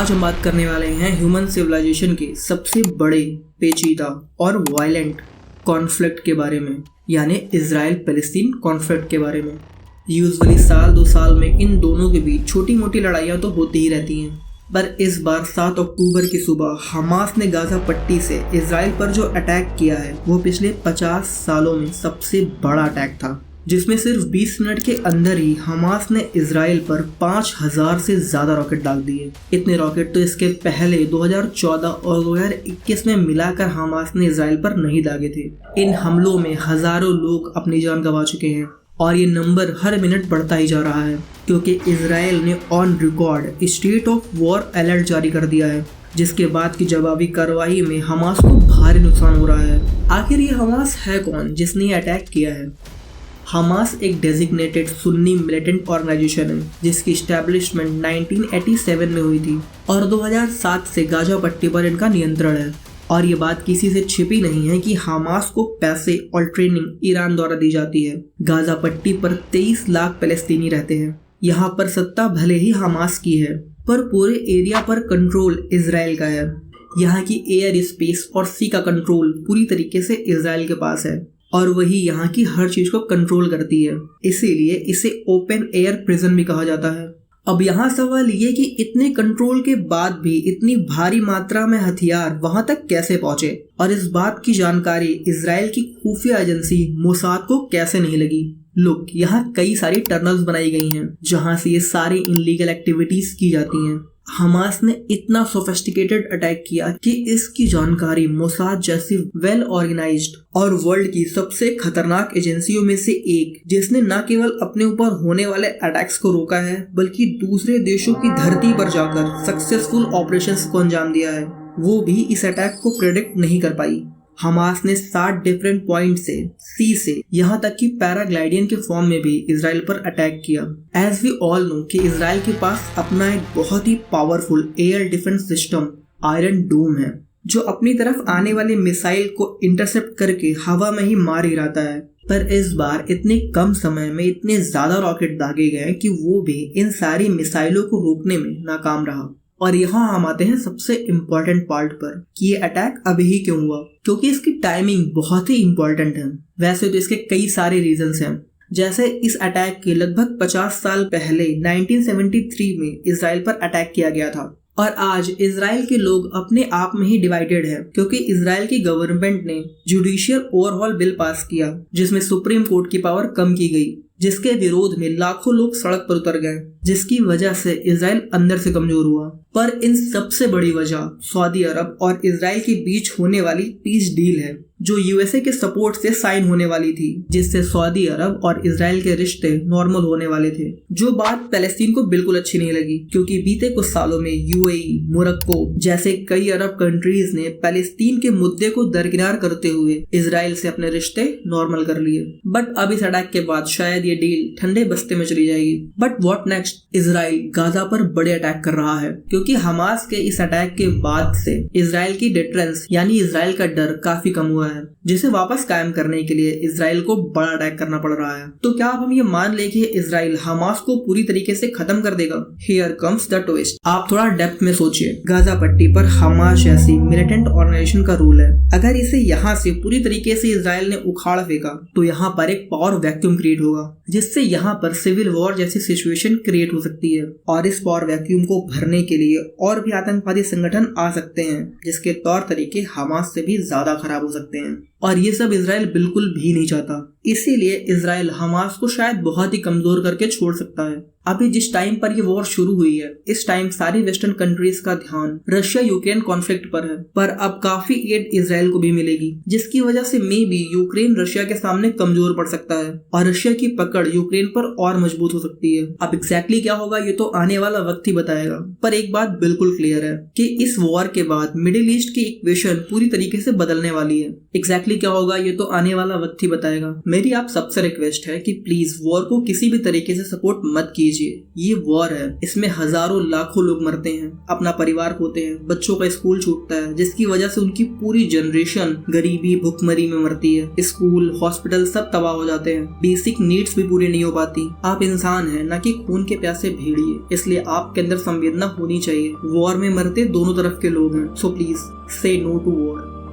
आज हम बात करने वाले हैं ह्यूमन सिविलाइजेशन के सबसे बड़े, पेचीदा और वायलेंट कॉन्फ्लिक्ट के बारे में, यानी इजराइल पैलेस्टीन कॉन्फ्लिक्ट के बारे में। यूजुअली साल 2 साल में इन दोनों के बीच छोटी मोटी लड़ाइयाँ तो होती ही रहती हैं, पर इस बार 7 अक्टूबर की सुबह हमास ने गाजा पट्टी से इजराइल पर जो अटैक किया है वो पिछले 50 सालों में सबसे बड़ा अटैक था, जिसमें सिर्फ 20 मिनट के अंदर ही हमास ने इजराइल पर 5000 से ज़्यादा रॉकेट डाल दिए। इतने रॉकेट तो इसके पहले 2014 और 2021 में मिलाकर हमास ने इजराइल पर नहीं दागे थे। इन हमलों में हज़ारों लोग अपनी जान गंवा चुके हैं और ये नंबर हर मिनट बढ़ता ही जा रहा है, क्योंकि इजराइल ने on record state of war alert जारी कर दिया है, जिसके बाद की जवाबी कार्रवाई में हमास को भारी नुकसान हो रहा है। आखिर ये हमास है कौन जिसने ये अटैक किया है? हमास एक डेजिग्नेटेड सुन्नी मिलिटेंट ऑर्गेनाइजेशन है जिसकी इस्टेब्लिशमेंट 1987 में हुई थी और 2007 से गाजा पट्टी पर इनका नियंत्रण है। और ये बात किसी से छिपी नहीं है कि हमास को पैसे और ट्रेनिंग ईरान द्वारा दी जाती है। गाजा पट्टी पर 23 लाख फलस्तीनी रहते हैं। यहाँ पर सत्ता भले ही हमास की है, पर पूरे एरिया पर कंट्रोल इजराइल का है। यहाँ की एयर स्पेस और सी का कंट्रोल पूरी तरीके से इजराइल के पास है और वही यहाँ की हर चीज को कंट्रोल करती है। इसीलिए इसे ओपन एयर प्रिजन भी कहा जाता है। अब यहाँ सवाल ये कि इतने कंट्रोल के बाद भी इतनी भारी मात्रा में हथियार वहाँ तक कैसे पहुँचे, और इस बात की जानकारी इजराइल की खुफिया एजेंसी मोसाद को कैसे नहीं लगी। लुक, यहाँ कई सारी टनल्स बनाई गई हैं जहाँ से ये सारी इनलीगल एक्टिविटीज की जाती हैं। हमास ने इतना सोफिस्टिकेटेड अटैक किया कि इसकी जानकारी मोसाद जैसी वेल ऑर्गेनाइज्ड और वर्ल्ड की सबसे खतरनाक एजेंसियों में से एक, जिसने न केवल अपने ऊपर होने वाले अटैक्स को रोका है बल्कि दूसरे देशों की धरती पर जाकर सक्सेसफुल ऑपरेशंस को अंजाम दिया है, वो भी इस अटैक को प्रेडिक्ट नहीं कर पाई। हमास ने 60 डिफरेंट पॉइंट से सी से यहाँ तक कि पैराग्लाइडियन के फॉर्म में भी इजराइल पर अटैक किया। एज वी ऑल नो कि इजराइल के पास अपना एक बहुत ही powerful air defence system iron dome है, जो अपनी तरफ आने वाले मिसाइल को इंटरसेप्ट करके हवा में ही मार गिराता है। पर इस बार इतने कम समय में इतने ज्यादा रॉकेट दागे गए कि वो भी इन सारी मिसाइलों को रोकने में नाकाम रहा। और यहाँ हम आते हैं सबसे इम्पोर्टेंट पार्ट पर कि ये अटैक अभी ही क्यों हुआ, क्योंकि इसकी टाइमिंग बहुत ही इम्पोर्टेंट है। वैसे तो इसके कई सारे रीजंस हैं, जैसे इस अटैक के लगभग 50 साल पहले 1973 में इजराइल पर अटैक किया गया था और आज इजराइल के लोग अपने आप में ही डिवाइडेड है, क्योंकि इजराइल की गवर्नमेंट ने जुडिशियल ओवरहॉल बिल पास किया जिसमें सुप्रीम कोर्ट की पावर कम की गई, जिसके विरोध में लाखों लोग सड़क पर उतर गए, जिसकी वजह से इजराइल अंदर से कमजोर हुआ। पर इन सबसे बड़ी वजह सऊदी अरब और इजराइल के बीच होने वाली पीस डील है, जो यूएसए के सपोर्ट से साइन होने वाली थी, जिससे सऊदी अरब और इजराइल के रिश्ते नॉर्मल होने वाले थे। जो बात पैलेस्टीन को बिल्कुल अच्छी नहीं लगी, क्योंकि बीते कुछ सालों में यूएई, मोरक्को जैसे कई अरब कंट्रीज ने पैलेस्टीन के मुद्दे को दरकिनार करते हुए इजराइल से अपने रिश्ते नॉर्मल कर लिए। बट अब इस अटैक के बाद शायद ये डील ठंडे बस्ते में चली जाएगी। But what next? Israel Gaza पर बड़े अटैक कर रहा है, क्योंकि हमास के इस अटैक के बाद से इजराइल की डिटरेंस यानी इजराइल का डर काफी कम हुआ है, जिसे वापस कायम करने के लिए इजराइल को बड़ा अटैक करना पड़ रहा है। तो क्या अब हम ये मान ले कि इजराइल हमास को पूरी तरीके से खत्म कर देगा? Here comes the twist. आप थोड़ा डेप्थ में सोचिए। गाजा पट्टी पर हमास जैसी मिलिटेंट ऑर्गेनाइजेशन का रूल है। अगर इसे यहाँ से पूरी तरीके से इजराइल ने उखाड़ फेंका तो यहाँ पर एक पावर वैक्यूम क्रिएट होगा, जिससे यहाँ पर सिविल वॉर जैसी सिचुएशन क्रिएट हो सकती है और इस पावर वैक्यूम को भरने के लिए और भी आतंकवादी संगठन आ सकते हैं, जिसके तौर तरीके हमास से भी ज्यादा खराब हो सकते हैं। और ये सब इजराइल बिल्कुल भी नहीं चाहता। इसीलिए इजराइल हमास को शायद बहुत ही कमजोर करके छोड़ सकता है। अभी जिस टाइम पर ये वॉर शुरू हुई है, इस टाइम सारी वेस्टर्न कंट्रीज का ध्यान रशिया यूक्रेन कॉन्फ्लिक्ट पर है, पर अब काफी एड इजराइल को भी मिलेगी, जिसकी वजह से मे बी यूक्रेन रशिया के सामने कमजोर पड़ सकता है और रशिया की पकड़ यूक्रेन पर और मजबूत हो सकती है। अब एग्जैक्टली क्या होगा ये तो आने वाला वक्त ही बताएगा, पर एक बात बिल्कुल क्लियर है कि इस वॉर के बाद मिडिल ईस्ट की इक्वेशन पूरी तरीके से बदलने वाली है। एग्जैक्टली एग्जैक्टली क्या होगा ये तो आने वाला वक्त ही बताएगा। मेरी आप सबसे रिक्वेस्ट है कि प्लीज वॉर को किसी भी तरीके से सपोर्ट मत कीजिए। ये वॉर है, इसमें हजारों लाखों लोग मरते हैं, अपना परिवार खोते हैं, बच्चों का स्कूल छूटता है, जिसकी वजह से उनकी पूरी जनरेशन गरीबी भुखमरी में मरती है। स्कूल हॉस्पिटल सब तबाह हो जाते हैं, बेसिक नीड्स भी पूरी नहीं हो पाती। आप इंसान हैं, ना कि खून के प्यासे भेड़िए, इसलिए आपके अंदर संवेदना होनी चाहिए। वॉर में मरते दोनों तरफ के लोग हैं, सो प्लीज से नो टू वॉर।